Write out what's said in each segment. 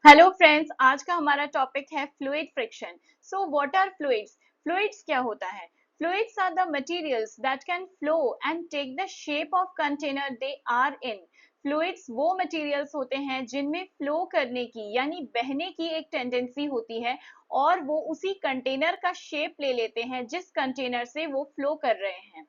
Hello friends, आज का हमारा टॉपिक है fluid friction. So what are fluids? Fluids क्या होता है? Fluids are the materials that can flow and take the shape of container they are in. Fluids वो materials होते हैं जिनमें फ्लो करने की यानी बहने की एक टेंडेंसी होती है और वो उसी कंटेनर का शेप ले लेते हैं जिस कंटेनर से वो फ्लो कर रहे हैं।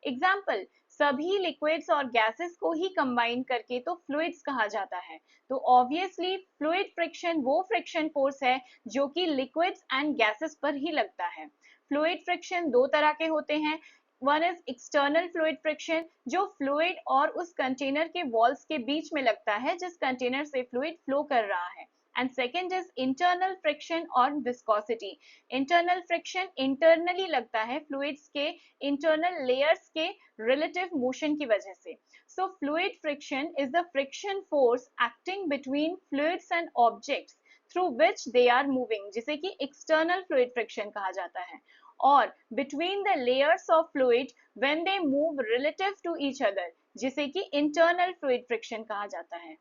एग्जाम्पल, सभी लिक्विड्स और गैसेस को ही कंबाइन करके तो फ्लूइड्स कहा जाता है। तो ऑब्वियसली फ्लूइड फ्रिक्शन वो फ्रिक्शन फोर्स है जो कि लिक्विड्स एंड गैसेस पर ही लगता है। फ्लूइड फ्रिक्शन दो तरह के होते हैं। One is external fluid friction, जो फ्लूइड और उस कंटेनर के वॉल्स के बीच में लगता है जिस कंटेनर से फ्लूइड फ्लो कर रहा है। And second is internal friction और विस्कोसिटी। इंटरनल फ्रिक्शन इंटरनली लगता है फ्लूइड्स के इंटरनल लेयर्स के रिलेटिव मोशन की वजह से। So fluid friction is the friction force acting between fluids and objects through which they are moving, जिसे कि external fluid friction कहा जाता है। और between the layers of fluid when they move relative to each other, जिसे कि internal fluid friction कहा जाता है।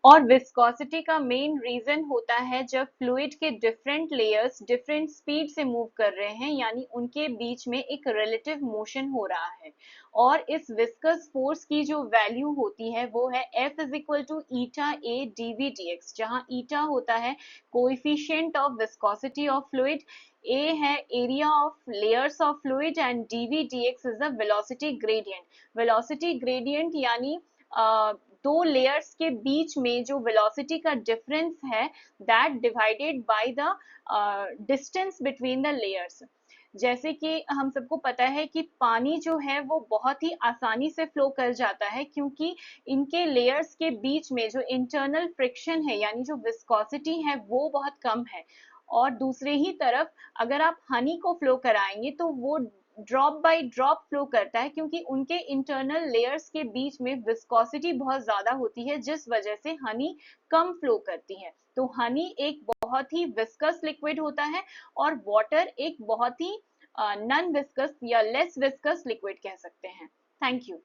और विस्कोसिटी का मेन रीजन होता है जब फ्लूइड के डिफरेंट लेयर्स डिफरेंट स्पीड से मूव कर रहे हैं, यानी उनके बीच में एक रिलेटिव मोशन हो रहा है। और इस विस्कस फोर्स की जो वैल्यू होती है वो है F is equal to eta A dv dx, जहां ईटा होता है coefficient of viscosity of fluid, A है area of layers of fluid and dv dx is the velocity gradient. Velocity gradient यानी दो लेयर्स के बीच में जो वेलोसिटी का डिफरेंस है that divided by the distance between the layers. जैसे कि हम सबको पता है कि पानी जो है वो बहुत ही आसानी से फ्लो कर जाता है क्योंकि इनके लेयर्स के बीच में जो इंटरनल फ्रिक्शन है यानी जो विस्कोसिटी है वो बहुत कम है। और दूसरे ही तरफ अगर आप हनी को फ्लो कराएंगे तो वो ड्रॉप बाय ड्रॉप फ्लो करता है क्योंकि उनके इंटरनल लेयर्स के बीच में विस्कोसिटी बहुत ज्यादा होती है जिस वजह से हनी कम फ्लो करती है। तो हनी एक बहुत ही विस्कस लिक्विड होता है और वाटर एक बहुत ही नॉन विस्कस या लेस विस्कस लिक्विड कह सकते हैं। Thank you.